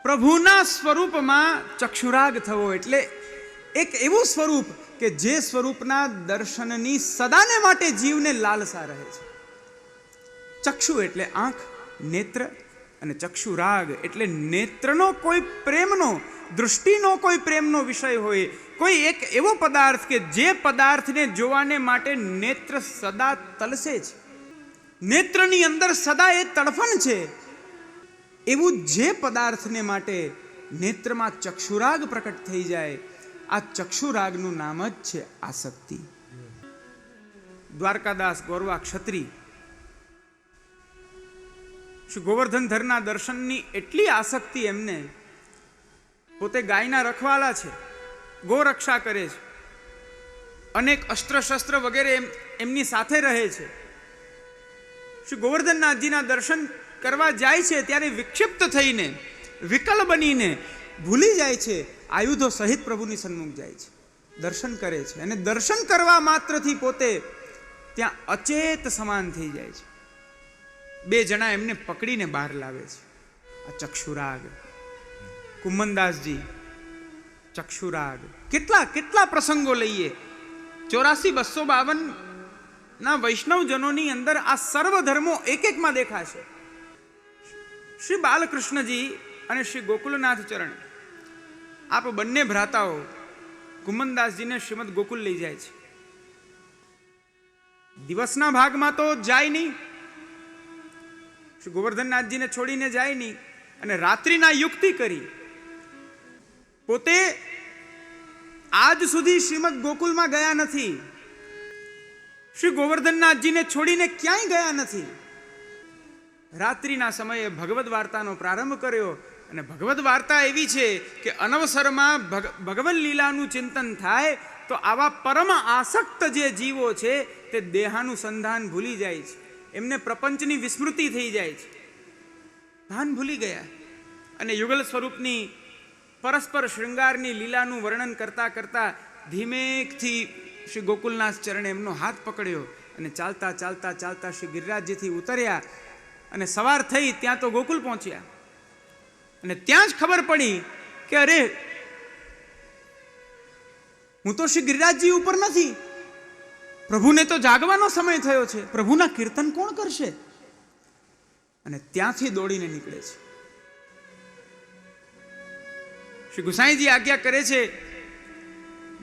પ્રભુના સ્વરૂપમાં ચક્ષુરાગ થવો એટલે એક એવું સ્વરૂપ કે જે સ્વરૂપના દર્શનની સદાને માટે જીવને લાલસા રહે છે. ચક્ષુ એટલે આંખ, નેત્ર, અને ચક્ષુરાગ એટલે નેત્રનો કોઈ પ્રેમનો, દૃષ્ટિનો કોઈ પ્રેમનો વિષય હોય, કોઈ એક એવો પદાર્થ કે જે પદાર્થને જોવાને માટે નેત્ર સદા તલસે છે, નેત્રની અંદર સદા એ તડફન છે, એવું જે પદાર્થને માટે નેત્રમાં ચક્ષુરાગ પ્રકટ થઈ જાય, આ ચક્ષુરાગનું નામ જ છે આસક્તિ. દ્વારકાદાસ ગોરવા ક્ષત્રિય શ્રી ગોવર્ધનધરના દર્શનની એટલી આસક્તિ એમને, પોતે ગાયના રખવાલા છે, ગોરક્ષા કરે છે, અનેક અસ્ત્ર શસ્ત્ર વગેરે એમની સાથે રહે છે. શ્રી ગોવર્ધનનાથજીના દર્શન કરવા જાય છે ત્યારે વિક્ષિપ્ત થઈને, વિકલ બનીને ભૂલી જાય છે, આયુધો સહિત પ્રભુની સન્મુખ જાય છે, દર્શન કરે છે, અને દર્શન કરવા માત્રથી પોતે ત્યાં અચેત સમાન થઈ જાય છે. બે જણા એમને પકડીને બહાર લાવે છે. આ ચક્ષુરાગ. કુમનદાસજી ચક્ષુરાગ. કેટલા કેટલા પ્રસંગો લઈએ, 84,252 ના વૈષ્ણવજનોની અંદર આ સર્વ ધર્મો એક એકમાં દેખાશે. શ્રી બાલકૃષ્ણજી અને શ્રી ગોકુલનાથ ચરણ, આપ બંને ભ્રાતાઓ કુમનદાસજીને શ્રીમદ ગોકુલ લઈ જાય છે. દિવસના ભાગમાં તો જાય નહીં, શ્રી ગોવર્ધનનાથજીને છોડીને જાય નહીં, અને રાત્રિના યુક્તિ કરી પોતે આજ સુધી શ્રીમદ ગોકુલમાં ગયા નથી, શ્રી ગોવર્ધનનાથજીને છોડીને ક્યાંય ગયા નથી. રાત્રિના સમયે ભગવદ વાર્તાનો પ્રારંભ કર્યો, અને ભગવદ વાર્તા એવી છે કે અનવસરમાં ભગવદ લીલાનું ચિંતન થાય તો આવા પરમ આસક્ત જે જીવો છે તે દેહાનુસંધાન ભૂલી જાય છે, એમને પ્રપંચની વિસ્મૃતિ થઈ જાય છે, ભાન ભૂલી ગયા, અને યુગલ સ્વરૂપની પરસ્પર શૃંગારની લીલાનું વર્ણન કરતા કરતા ધીમેકથી શ્રી ગોકુલનાથ ચરણે એમનો હાથ પકડ્યો, અને ચાલતા ચાલતા ચાલતા શ્રી ગિરિરાજજીથી ઉતર્યા, અને સવાર થઈ ત્યાં તો ગોકુલ પહોંચ્યા. અને ત્યાં જ ખબર પડી કે અરે, હું તો શ્રી ગિરિરાજજી ઉપર નથી, પ્રભુને તો જાગવાનો સમય થયો છે, પ્રભુના કીર્તન કોણ કરશે? અને ત્યાંથી દોડીને નીકળે છે. શ્રી ગુસાઈજી આજ્ઞા કરે છે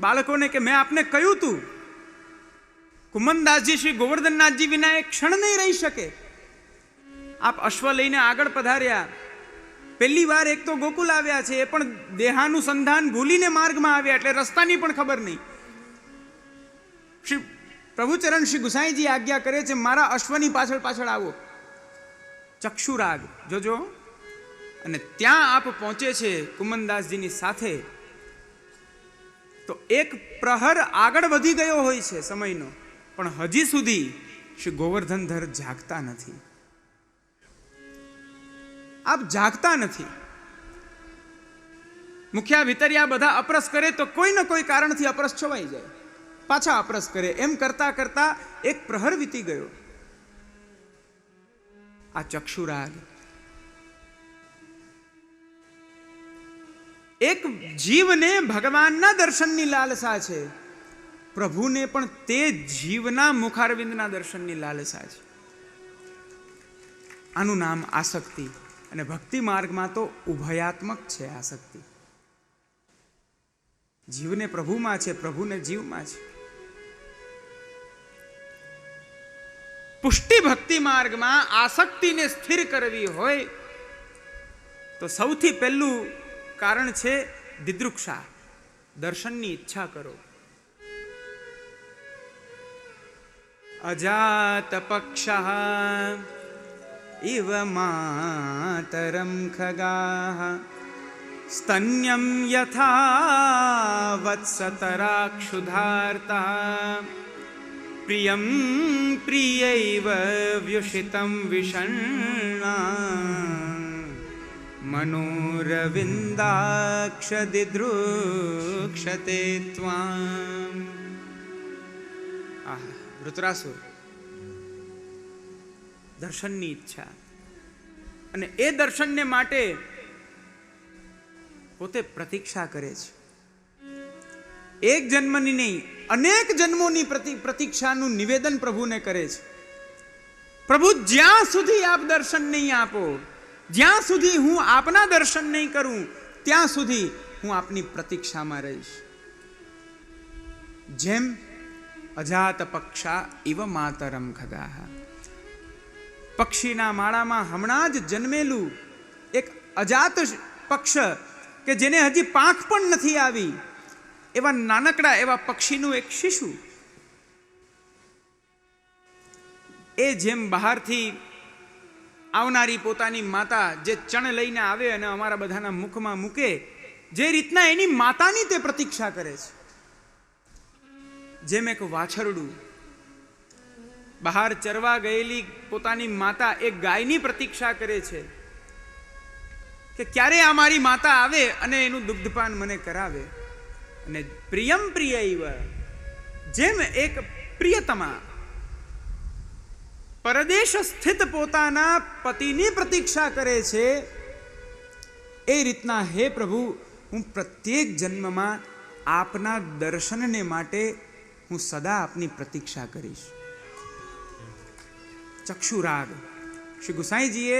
બાળકોને કે મેં આપને કહ્યું તું, કુમનદાસજી શ્રી ગોવર્ધનનાથજી વિના એક ક્ષણ નહીં રહી શકે. આપ અશ્વ લઈને આગળ પધાર્યા, પહેલી વાર એક તો ગોકુલ આવ્યા છે, એ પણ દેહાનુસંધાન ભૂલીને માર્ગમાં આવ્યા, એટલે રસ્તાની પણ ખબર નહીં. શ્રી પ્રભુચરણ શ્રી ગુસાઈજી આજ્ઞા કરે છે મારા અશ્વની પાછળ પાછળ આવો. ચક્ષુરાગ જોજો. અને ત્યાં આપ પહોંચે છે કુમનદાસજીની સાથે, તો એક પ્રહર આગળ વધી ગયો હોય છે સમયનો, પણ હજી સુધી શ્રી ગોવર્ધનધર જાગતા નથી. આપ જાગતા નથી. મુખ્યા ભીતરિયા બધા અપરસ કરે તો કોઈ ને કોઈ કારણથી અપરસ છવાઈ જાય, પાછા અપરસ કરે, એમ કરતા કરતા એક પ્રહર વીતી ગયો. આ ચક્ષુરાગ એક જીવને ભગવાનના દર્શનની લાલસા છે, પ્રભુને પણ તે જીવના મુખારવિંદના દર્શનની લાલસા છે. આનું નામ આસક્તિ. અને ભક્તિ માર્ગમાં તો ઉભયાત્મક છે આસક્તિ. જીવને પ્રભુમાં છે, પ્રભુને જીવમાં છે. પુષ્ટિ ભક્તિ માર્ગમાં આસક્તિને સ્થિર કરવી હોય તો સૌથી પહેલું કારણ છે દિદૃક્ષા, દર્શનની ઈચ્છા કરો. અજાત પક્ષઃ ઇવ માતરમ ખગાઃ સ્તન્યમ યથા વત્સતરાક્ષુધાર્તા પ્રિયમ પ્રિયૈવ વ્યુષિતમ વિષણ્ણા મનોરવિંદાક્ષ દિદૃક્ષતે ત્વામ. વૃત્રાસુર દર્શનની ઈચ્છા, અને એ દર્શનને માટે પોતે પ્રતીક્ષા કરે છે. એક જન્મની નહીં, અનેક જન્મોની પ્રતીક્ષાનું નિવેદન પ્રભુને કરે છે. પ્રભુ, જ્યાં સુધી આપ દર્શન નહીં આપો, જ્યાં સુધી હું આપના દર્શન નહીં કરું, ત્યાં સુધી હું આપની પ્રતીક્ષામાં રહીશ. જેમ અજાત પક્ષા ઇવ માતરમ ખગાહ, પક્ષીના માળામાં હમણાં જ જન્મેલું એક અજાત પક્ષ કે જેને હજી પાંખ પણ નથી આવી, એવા નાનકડા એવા પક્ષીનું એક શિશુ, એ જેમ બહારથી આવનારી પોતાની માતા જે ચણ લઈને આવે અને અમારા બધાના મુખમાં મૂકે, જે રીતના એની માતાની તે પ્રતીક્ષા કરે છે, જેમ એક વાછરડું બહાર ચરવા ગયેલી પોતાની માતા એક ગાયની પ્રતીક્ષા કરે છે કે ક્યારે આ મારી માતા આવે અને એનું દુગ્ધપાન મને કરાવે. અને પ્રિયમ પ્રિયૈવ, જેમ એક પ્રિયતમા પરદેશ સ્થિત પોતાના પતિની પ્રતીક્ષા કરે છે, એ રીતના હે પ્રભુ, હું પ્રત્યેક જન્મમાં આપના દર્શનને માટે હું સદા આપની પ્રતીક્ષા કરીશ. ચક્ષુરાગ, શ્રી ગુસાઈજીએ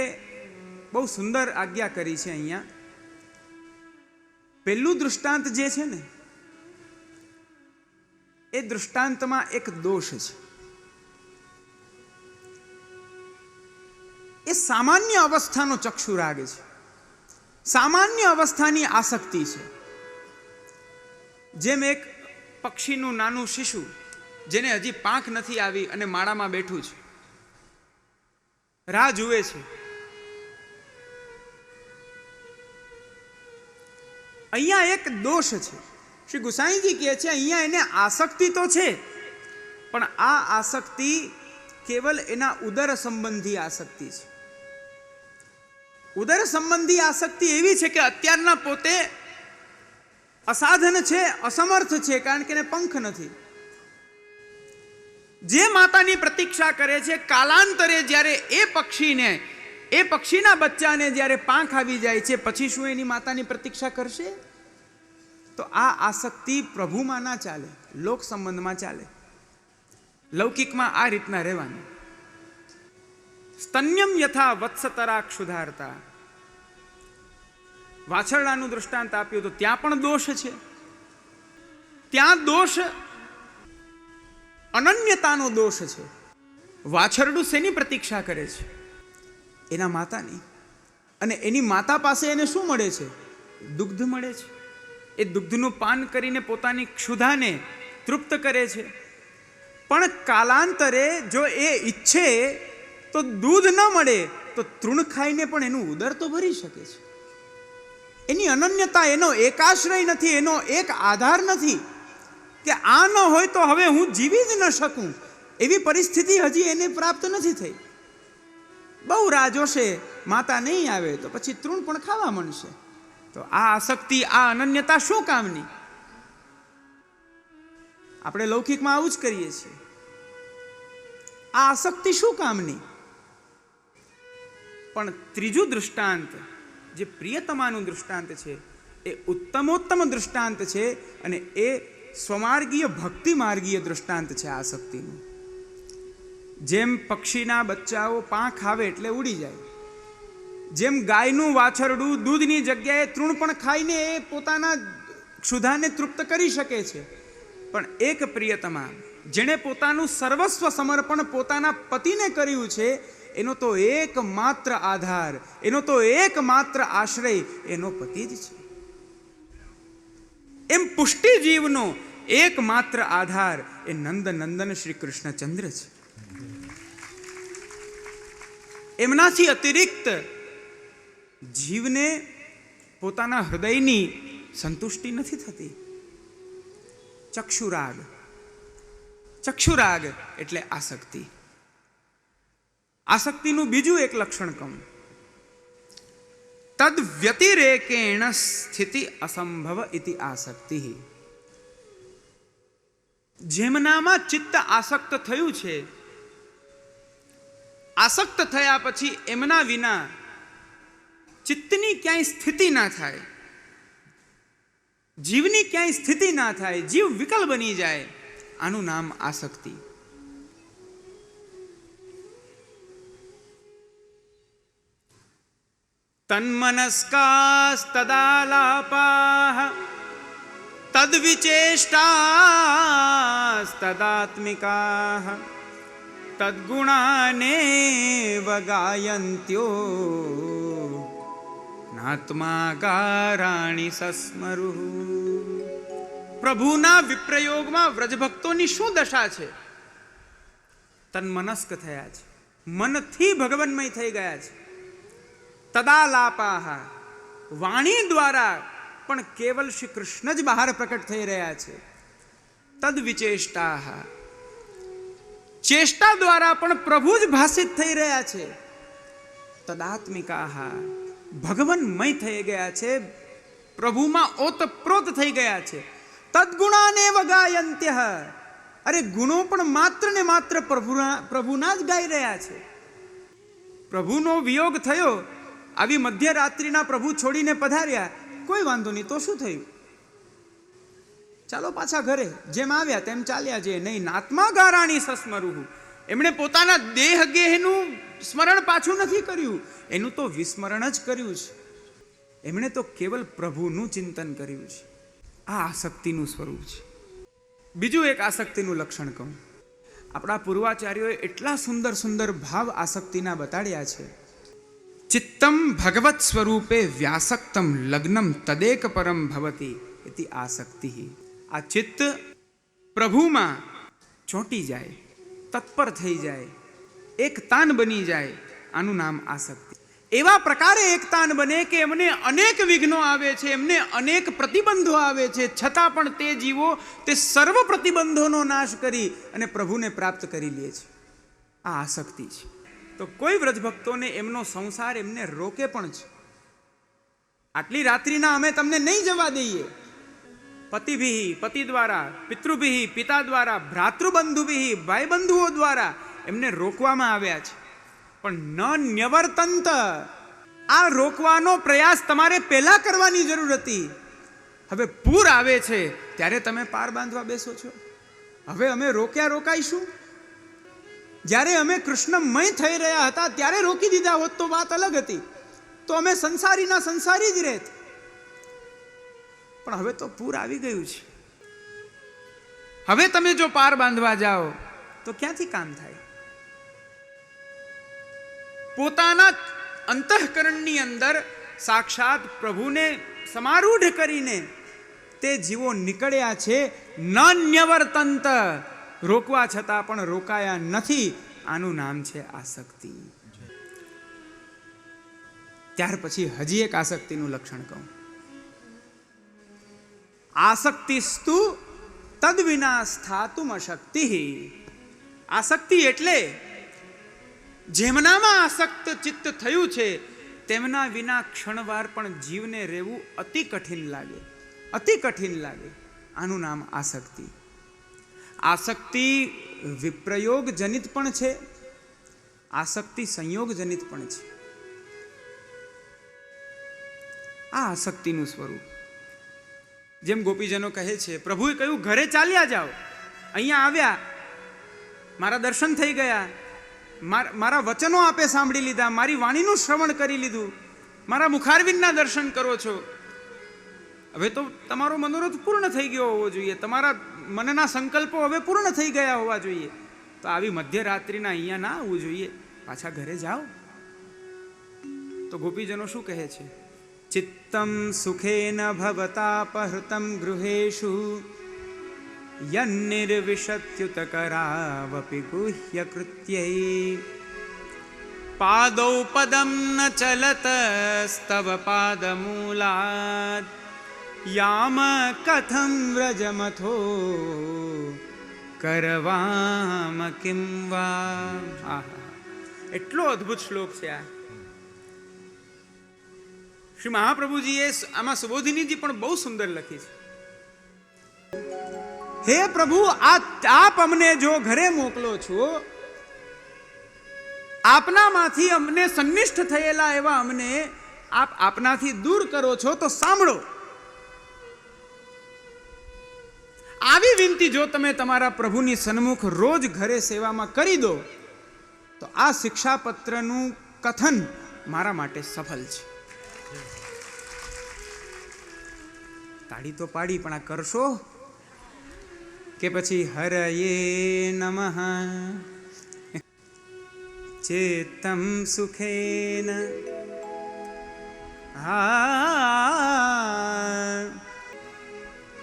બહુ સુંદર આજ્ઞા કરી છે. અહીંયા પહેલું દૃષ્ટાંત જે છે ને, એ દૃષ્ટાંતમાં એક દોષ છે. એ સામાન્ય અવસ્થાનો ચક્ષુરાગ છે, સામાન્ય અવસ્થાની આસક્તિ છે. જેમ એક પક્ષીનું નાનું શિશુ જેને હજી પાંખ નથી આવી અને માળામાં બેઠું છે, રાહ જુએ છે. અહીંયા એક દોષ છે. શ્રી ગુસાઈજી કહે છે અહીંયા એને આસક્તિ તો છે, પણ આ આસક્તિ કેવલ એના ઉદર સંબંધી આસક્તિ છે. ઉદર સંબંધી આસક્તિ એવી છે કે અત્યારના પોતે અસાધન છે, અસમર્થ છે, કારણ કે એને પંખ નથી. જે માતાની પ્રતીક્ષા કરે છે, કાલાંતરે જ્યારે એ પક્ષીના બચ્ચાને જ્યારે પાંખ આવી જાય છે, પછી શું એની માતાની પ્રતીક્ષા કરશે? તો આ આસક્તિ પ્રભુમાં ના ચાલે, લોક સંબંધમાં ચાલે. લૌકિકમાં આ રીતના રહેવાનું. સ્તન્યમ યથા વત્સતરા ક્ષુધારતા, વાછરડાનું દૃષ્ટાંત આપ્યું તો ત્યાં પણ દોષ છે. ત્યાં દોષ અનન્યતાનો દોષ છે. વાછરડું શેની પ્રતીક્ષા કરે છે? એના માતાની. અને એની માતા પાસે એને શું મળે છે? દુગ્ધ મળે છે. એ દુગ્ધનું પાન કરીને પોતાની ક્ષુધાને તૃપ્ત કરે છે. પણ કાલાંતરે જો એ ઈચ્છે તો દૂધ ન મળે તો તૃણ ખાઈને પણ એનું ઉદર તો ભરી શકે છે. એની અનન્યતા, એનો એકાશ્રય નથી, એનો એક આધાર નથી કે આ ન હોય તો હવે હું જીવી જ ન શકું, એવી પરિસ્થિતિ હજી એને પ્રાપ્ત નથી થઈ. બહુ રાહ જોશે, માતા નહીં આવે તો પછી તૃણ પણ ખાવા મળશે. તો આ આસક્તિ, આ અનન્યતા શું કામની? આપણે લૌકિકમાં આવું જ કરીએ છીએ. આ આસક્તિ શું કામની? પણ ત્રીજું દૃષ્ટાંત, જે પ્રિયતમાનું દૃષ્ટાંત છે, એ ઉત્તમોત્તમ દૃષ્ટાંત છે, અને એ સ્વમાર્ગીય ભક્તિ માર્ગીય દૃષ્ટાંત છે આસક્તિનું. જેમ પક્ષીના બચ્ચાઓ પાંખ આવે એટલે ઉડી જાય, જેમ ગાયનું વાછરડું દૂધની જગ્યાએ તૃણ પણ ખાઈને એ પોતાના ક્ષુધાને તૃપ્ત કરી શકે છે, પણ એક પ્રિયતમા જેણે પોતાનું સર્વસ્વ સમર્પણ પોતાના પતિને કર્યું છે, એનો તો એકમાત્ર આધાર, એનો તો એકમાત્ર આશ્રય એનો પતિ જ છે. એમ પુષ્ટિ જીવનો એકમાત્ર આધાર એ નંદ નંદન શ્રી કૃષ્ણચંદ્ર છે. એમનાથી અતિરિક્ત જીવને પોતાના હૃદયની સંતુષ્ટિ નથી થતી. ચક્ષુરાગ, ચક્ષુરાગ એટલે આસક્તિ. આસક્તિનું બીજું એક લક્ષણ કહું, તદ વ્યતિરેકેણ સ્થિતિ અસંભવ ઇતિ આસક્તિ. જેમનામાં ચિત્ત આસક્ત થયું છે, આસક્ત થયા પછી એમના વિના ચિત્તની ક્યાંય સ્થિતિ ના થાય, જીવની ક્યાંય સ્થિતિ ના થાય, જીવ વિકલ બની જાય, આનું નામ આસક્તિ. તન્મનસ્કાસ્તદાલાપાઃ તદ્વિચેષ્ટાસ્તદાત્મિકાઃ તદ્ગુણાનેવ ગાયન્ત્યો નાત્મા ગારાણિ સસ્મરુઃ. પ્રભુના વિપ્રયોગમાં વ્રજભક્તોની શું દશા છે? તન્મનસ્ક થયા છે, મનથી ભગવન્મય થઈ ગયા છે. તદાલાપાહ, વાણી દ્વારા પણ કેવલ શ્રી કૃષ્ણ જ બહાર પ્રકટ થઈ રહ્યા છે. તદ્વિચેષ્ટાઃ, ચેષ્ટા દ્વારા પણ પ્રભુ જ ભાષિત થઈ રહ્યા છે. તદાત્મિકાઃ, ભગવન્મય થઈ ગયા છે, પ્રભુમાં ઓતપ્રોત થઈ ગયા છે. તદ્ગુણાનેવ ગાયન્ત્યઃ, અરે ગુણો પણ માત્ર ને માત્ર પ્રભુના જ ગાઈ રહ્યા છે. પ્રભુનો વિયોગ થયો, આવી મધ્યરાત્રિના પ્રભુ છોડીને પધાર્યા, કોઈ વાંધો નહીં, તો શું થયું? ચાલો પાછા ઘરે, જેમ આવ્યા તેમ ચાલ્યા જઈએ. નહીં, નાત્મા ગારાણી સસ્મરુઃ, એમણે પોતાના દેહ ગેહનું સ્મરણ પાછું નથી કર્યું, એનું તો વિસ્મરણ જ કર્યું છે. એમણે તો કેવલ પ્રભુનું ચિંતન કર્યું છે. આ આસક્તિનું સ્વરૂપ છે. બીજું એક આસક્તિનું લક્ષણ કહું. આપણા પૂર્વાચાર્યોએ એટલા સુંદર સુંદર ભાવ આસક્તિના બતાડ્યા છે. ચિત્તમ ભગવત સ્વરૂપે વ્યાસક્તમ લગ્નમ તદેક પરમ ભવતી ઇતિ આસક્તિ. આ ચિત્ત પ્રભુમાં ચોંટી જાય, તત્પર થઈ જાય, એક તાન બની જાય, આનું નામ આસક્તિ. એવા પ્રકારે એક તાન બને કે એમને અનેક વિઘ્નો આવે છે, એમને અનેક પ્રતિબંધો આવે છે, છતાં પણ તે જીવો તે સર્વ પ્રતિબંધોનો નાશ કરી અને પ્રભુને પ્રાપ્ત કરી લે છે. આ આસક્તિ છે. તો કોઈ વ્રજભક્તોને એમનો સંસાર એમને રોકે પણ છે. આટલી રાત્રિના અમે તમને નહીં જવા દઈએ. પતિભિઃ, પતિ દ્વારા, પિતૃભિઃ, પિતા દ્વારા, ભ્રાતૃબંધુભિઃ, ભાઈ બંધુઓ દ્વારા એમને રોકવામાં આવ્યા છે. પણ ન ન્યવર્તંત, આ રોકવાનો પ્રયાસ તમારે પહેલા કરવાની જરૂર હતી. હવે પૂર આવે છે ત્યારે તમે પાર બાંધવા બેસો છો. હવે અમે રોકાઈશું? જ્યારે અમે કૃષ્ણમય થઈ રહ્યા હતા ત્યારે રોકી દીધા હોત તો વાત અલગ હતી, તો અમે સંસારીના સંસારી જ રહેત. પણ હવે તો પૂર આવી ગયું છે. હવે તમે જો પાર બાંધવા જાઓ તો ક્યાંથી કામ થાય? પોતાના અંતઃકરણની અંદર સાક્ષાત પ્રભુને સમારૂઢ કરીને તે જીવો નીકળ્યા છે. ન ન્યવર્તંત, રોકવા છતાં પણ રોકાયા નથી. આનું નામ છે આસક્તિ. ત્યાર પછી હજી એક આસક્તિનું લક્ષણ કહું. આસક્તિસ્તુ તદ વિના સ્થાતુમ અશક્તિ. આસક્તિ એટલે જેમનામાં આસક્ત ચિત્ત થયું છે તેમના વિના ક્ષણવાર પણ જીવને રહેવું અતિ કઠિન લાગે, અતિ કઠિન લાગે. આનું નામ આસક્તિ. આસક્તિ વિપ્રયોગ જનિત પણ છે, આસક્તિ સંયોગ જનિત પણ છે. આ આસક્તિનું સ્વરૂપ. જેમ ગોપીજનો કહે છે, પ્રભુએ કહ્યું ઘરે ચાલ્યા જાઓ, અહીંયા આવ્યા, મારા દર્શન થઈ ગયા, મારા વચનો આપે સાંભળી લીધા, મારી વાણીનું શ્રવણ કરી લીધું, મારા મુખારવિંદના દર્શન કરો છો. હવે તો તમારો મનોરથ પૂર્ણ થઈ ગયો હોવો જોઈએ, તમારા મનના સંકલ્પો હવે પૂર્ણ થઈ ગયા હોવા જોઈએ. તો આવી મધ્યરાત્રિના અહીંયા ના આવવું જોઈએ, પાછા ઘરે જાઓ. તો ગોપીજનો શું કહે છે? ચિત્તમ સુખેન ભવતાપહૃતમ ગૃહેષુ યન્નિર્વિશત્યુત કરાવપી ગુહ્ય કૃત્યૈ પાદૌ પદમ ન ચલત સ્તવ પાદમૂલાદ યામ કથમ વ્રજમથો કરવામ કિમ વા. એટલો અદ્ભુત શ્લોક છે આ. શ્રી મહાપ્રભુજીએ આમાં સુબોધિનીજી પણ બહુ સુંદર લખી છે. હે પ્રભુ, આપ અમને જો ઘરે મોકલો છો, આપનામાંથી અમને સન્નિષ્ઠ થયેલા એવા અમને આપ આપનાથી દૂર કરો છો, તો સાંભળો. આવી વિનંતી જો તમે તમારા પ્રભુની સન્મુખ રોજ ઘરે સેવામાં કરી દો તો આ શિક્ષાપત્રનું કથન મારા માટે સફળ છે. તાળી તો પાડી, પણ આ કરશો કે પછી હરયે નમઃ ચેતમ સુખેન.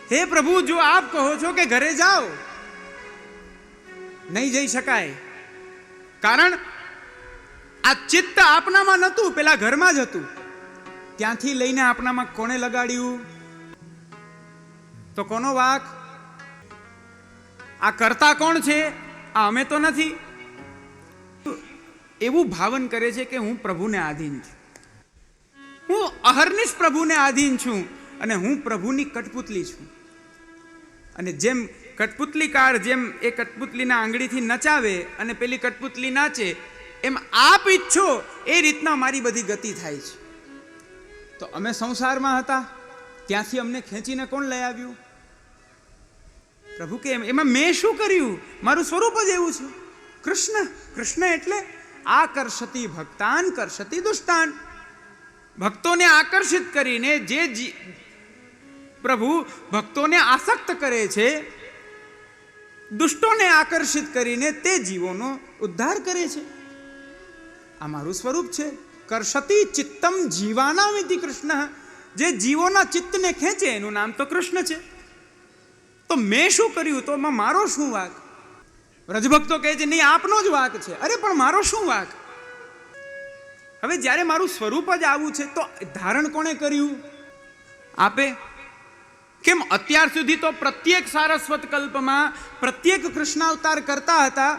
હે પ્રભુ, જો આપ કહો છો કે ઘરે જાઓ, નહીં જઈ શકાય, કારણ આ ચિત્ત આપનામાં નહોતું, પેલા ઘરમાં જ હતું. ત્યાંથી લઈને આપનામાં કોણે લગાડ્યું? તો કોનો વાક? આ કરતા કોણ છે? આ અમે તો નથી. એવું ભાવન કરે છે કે હું પ્રભુને આધીન છું, હું અહર્નિશ પ્રભુને આધીન છું અને હું પ્રભુની કઠપુતલી છું. અને જેમ કઠપુતલીકાર જેમ એ કઠપુતલીના આંગળીથી નચાવે અને પેલી કઠપુતલી નાચે, એમ આપ ઈચ્છો એ રીતના મારી બધી ગતિ થાય છે. તો અમે સંસારમાં હતા, ત્યાંથી અમને ખેંચીને કોણ લઈ આવ્યું? પ્રભુ કે એમાં મેં શું કર્યું? મારું સ્વરૂપ જ એવું છે. કૃષ્ણ, કૃષ્ણ એટલે આકર્ષતી ભક્તાન કર્ષતી દુષ્ટાન. ભક્તોને આકર્ષિત કરીને જે પ્રભુ ભક્તોને આસક્ત કરે છે, દુષ્ટોને આકર્ષિત કરીને તે જીવોનો ઉદ્ધાર કરે છે. આ મારું સ્વરૂપ છે. કર્ષતી ચિત્તમ જીવાનામિતિ કૃષ્ણ. જે જીવોના ચિત્તને ખેંચે એનું નામ તો કૃષ્ણ છે. તો મેં શું કર્યું? તો એમાં મારો શું વાક? વ્રજભક્તો કહે છે નહીં, આપનો જ વાક છે. અરે પણ મારો શું વાક? હવે જ્યારે મારું સ્વરૂપ જ આવું છે તો ધારણ કોણે કર્યું? આપે. કેમ અત્યાર સુધી તો પ્રત્યેક સારસ્વત કલ્પમાં પ્રત્યેક કૃષ્ણાવતાર કરતા હતા,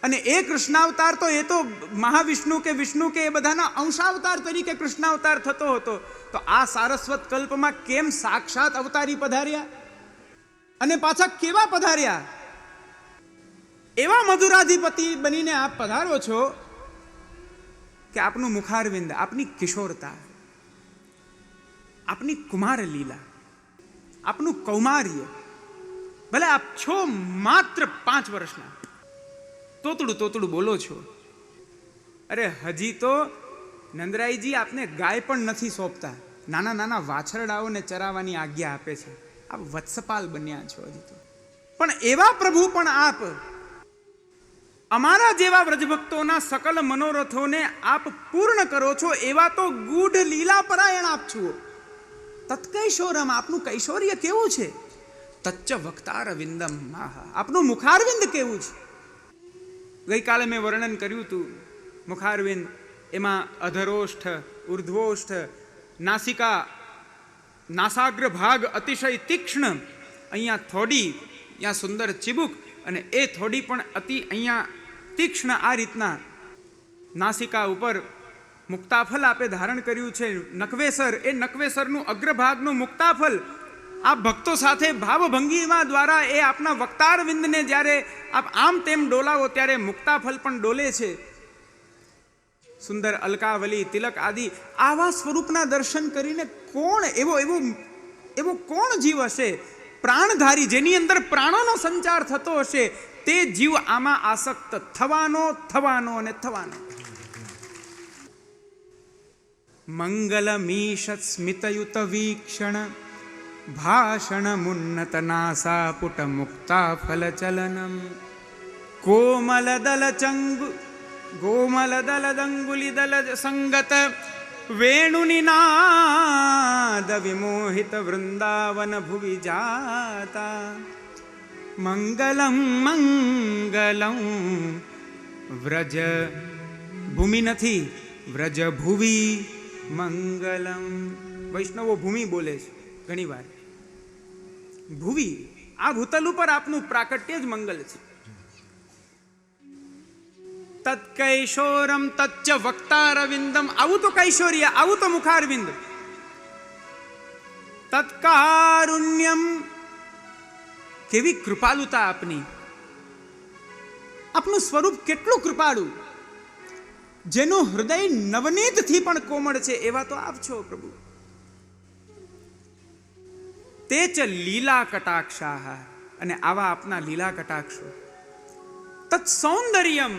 અને એ કૃષ્ણાવતાર તો એ તો મહાવિષ્ણુ કે વિષ્ણુ કે એ બધાના અંશાવતાર તરીકે કૃષ્ણાવતાર થતો હતો. તો આ સારસ્વત કલ્પમાં કેમ સાક્ષાત અવતારી પધાર્યા? અને પાછા કેવા પધાર્યા? એવા મધુરાધિપતિ બનીને આપ પધારો છો કે આપનું મુખારવિંદ, આપની કિશોરતા, આપની કુમાર લીલા, આપનું કૌમાર્ય, ભલે આપ છો માત્ર 5 વર્ષના, તોતડું તોતડું બોલો છો. અરે હજી તો નંદરાયજી આપને ગાય પણ નથી સોંપતા, નાના નાના વાછરડાઓને ચરાવવાની આજ્ઞા આપે છે. આપ વત્સપાલ બન્યા છો હજી તો. પણ એવા પ્રભુ પણ આપ અમારા જેવા વ્રજભક્તોના સકલ મનોરથોને આપ પૂર્ણ કરો છો. એવા તો ગૂઢ લીલા પરાયણ આપ છો. તત્કૈશોરમ, આપનું કૈશોર્ય કેવું છે? તચ્ચ વક્તારવિંદમ, આપનું મુખારવિંદ કેવું છે? ગઈકાલે મેં વર્ણન કર્યું હતું મુખારવિંદ. એમાં અધરોષ્ઠ, ઉર્ધ્વોષ્ઠ, નાસિકા, નાસાગ્ર ભાગ અતિશય તીક્ષ્ણ, અહીંયા થોડી, અહીંયા સુંદર ચીબુક, અને એ થોડી પણ અતિ અહીંયા તીક્ષ્ણ. આ રીતના નાસિકા ઉપર મુક્તાફલ આપે ધારણ કર્યું છે, નકવેસર. એ નકવેસરનું અગ્રભાગનું મુક્તાફલ આ ભક્તો સાથે ભાવભંગીમાં દ્વારા એ આપના વક્તારવિંદને જ્યારે આપ આમ તેમ ડોલાવો ત્યારે મુક્તાફલ પણ ડોલે છે. સુંદર અલકાવલી, તિલક આદિ આવા સ્વરૂપના દર્શન કરીને કોણ એવો કોણ જીવ હશે પ્રાણધારી, જેની અંદર પ્રાણોનો સંચાર થતો હશે, તે જીવ આમાં આસક્ત થવાનો અને થવાનો. મંગલમીશત સ્મિતયુત વીક્ષણ ભાષણ મુન્નત નાસા પુટ મુક્તા ફલ ચલનમ ગોમલ દંગુલી દલ સંગત વેણુનિનાદ વિમોહિત વૃંદાવન ભુવિ જાતા. મંગલમ મંગલમ વ્રજ ભૂમિ નથી, વ્રજ ભુવિ મંગલમ. વૈષ્ણવો ભૂમિ બોલે છે ઘણી વાર. ભુવિ, આ ભૂતલ ઉપર આપનું પ્રાકટ્ય જ મંગલ છે. તત્કૈશોરમ તચ્ચ વક્તારવિંદમ, આવું તો કૈશોર્ય, આવું તો મુખારવિંદ. તત્કારુણ્યમ, કેવી કૃપાલુતા આપની. આપનું સ્વરૂપ કેટલું કૃપાળુ, જેનું હૃદય નવનીતથી પણ કોમળ છે, એવા તો આપ છો પ્રભુ. તે ચ લીલા કટાક્ષાહ, અને આવા આપના લીલા કટાક્ષો. તત્ સૌંદર્યમ,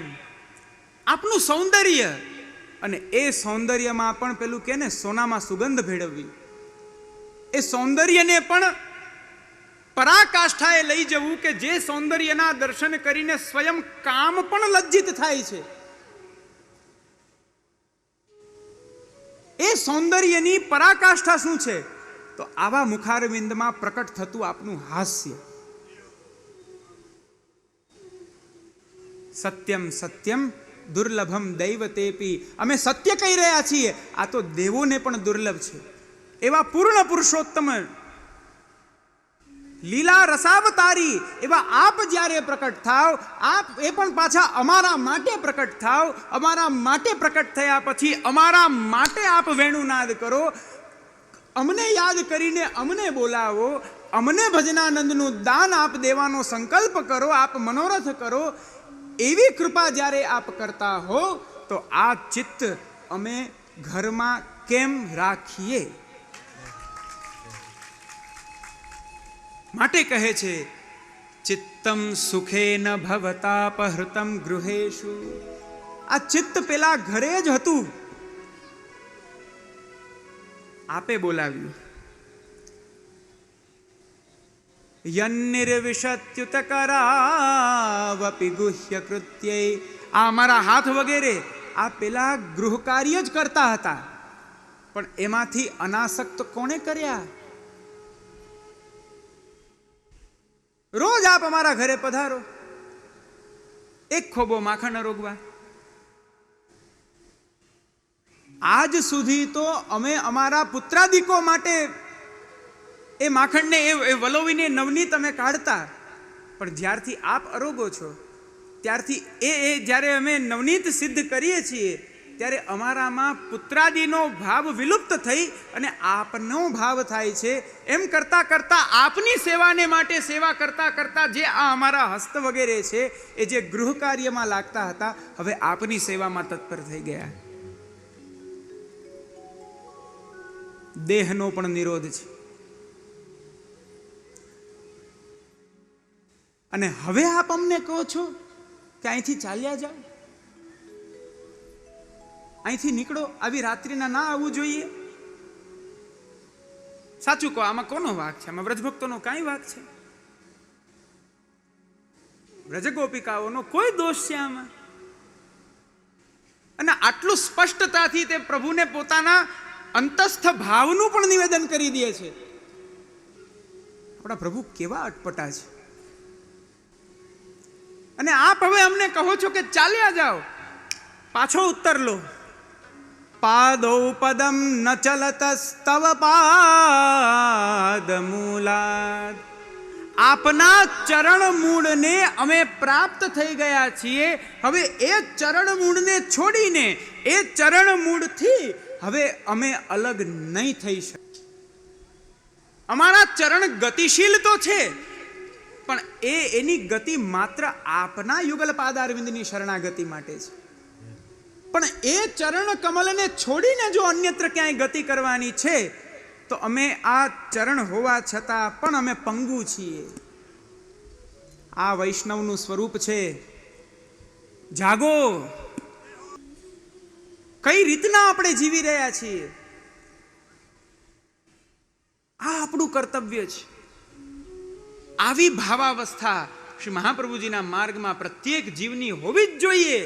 આપનું સૌંદર્ય, અને એ સૌંદર્યમાં પણ પેલું કે ને સોનામાં સુગંધ ભેળવવી, એ સૌંદર્યને પણ પરાકાષ્ઠાએ લઈ જવું કે જે સૌંદર્યના દર્શન કરીને સ્વયં કામ પણ લજ્જિત થાય છે. એ સૌંદર્યની પરાકાષ્ઠા શું છે? તો આવા મુખારવિંદમાં પ્રકટ થતું આપનું હાસ્ય. સત્યમ સત્યમ દુર્લભમ દૈવતેપી, અમે સત્ય કહી રહ્યા છીએ, આ તો દેવોને પણ દુર્લભ છે. એવા પૂર્ણ પુરુષોત્તમ લીલા રસાવતારી એવા આપ જ્યારે પ્રકટ થાવ, આપ એ પણ પાછા અમારા માટે પ્રકટ થાવ. અમારા માટે પ્રકટ થયા પછી અમારા માટે આપ વેણુનાદ કરો, અમને યાદ કરીને અમને બોલાવો, અમને ભજનાનંદનું દાન આપ દેવાનો સંકલ્પ કરો, આપ મનોરથ કરો. એવી કૃપા જ્યારે આપ કરતા હો તો આ ચિત્ત અમે ઘરમાં કેમ રાખીએ? માટે કહે છે ચિત્તમ સુખેન ભવતાપહૃતમ ગૃહેષુ. આ ચિત્ત પેલા ઘરે જ હતું, આપે બોલાવ્યું. યન્નિર્વિશત્યુત કરાવપી ગુહ્ય કૃત્યૈ, આ અમારા હાથ વગેરે આ પેલા ગૃહ કાર્ય જ કરતા હતા, પણ એમાંથી અનાસક્ત કોણે કર્યા? રોજ આપ અમારા ઘરે પધારો, એક ખોબો માખણ રોગવા. આજ સુધી તો અમે અમારા પુત્રાદિકો માટે એ માખણને એ વલોવીને નવનીત અમે કાઢતા, પણ જ્યારથી આપ અરોગો છો ત્યારથી એ જ્યારે અમે નવનીત સિદ્ધ કરીએ છીએ ત્યારે અમારામાં પુત્રાદિનો ભાવ વિલુપ્ત થઈ અને આપનો ભાવ થાય છે. એમ કરતા કરતા આપની સેવાને માટે સેવા કરતા કરતા જે આ અમારા હસ્ત વગેરે છે એ જે ગૃહ કાર્યમાં લાગતા હતા, હવે આપની સેવામાં તત્પર થઈ ગયા. દેહનો પણ નિરોધ છે. અને હવે આપ અમને કહો છો કે અહીંથી ચાલ્યા જાઓ, અહીંથી નીકળો, આવી રાત્રિના ના આવવું જોઈએ. સાચું કહો, આમાં કોનો વાક છે? આમાં વ્રજભક્તોનો કાંઈ વાક છે? વ્રજગોપિકાઓનો કોઈ દોષ છે આમાં? અને આટલું સ્પષ્ટતાથી તે પ્રભુને પોતાના અંતસ્થ ભાવનું પણ નિવેદન કરી દે છે. આપણા પ્રભુ કેવા અટપટા છે. અને આપ હવે અમને કહો છો કે ચાલ્યા જાઓ, પાછો ઉત્તર લો. પાદૌ પદમ ન ચલતસ્તવ પાદમૂલાદ, આપના ચરણ મૂળને અમે પ્રાપ્ત થઈ ગયા છીએ. હવે એ ચરણ મૂળને છોડીને એ ચરણ મૂળથી હવે અમે અલગ નહીં થઈ શકીએ. અમારા ચરણ ગતિશીલ તો છે, પણ એની ગતિ માત્ર આપના યુગલ પાદારવિંદની શરણાગતિ માટે છે. પણ એ ચરણ કમલને છોડીને જો અન્યત્ર ક્યાંય ગતિ કરવાની છે તો અમે આ ચરણ હોવા છતાં પણ અમે પંગુ છીએ. આ વૈષ્ણવનું સ્વરૂપ છે. જાગો, કઈ રીતના આપણે જીવી રહ્યા છીએ, આ આપણું કર્તવ્ય છે. આવી ભાવાવસ્થા શ્રી મહાપ્રભુજીના માર્ગમાં પ્રત્યેક જીવની હોવી જ જોઈએ.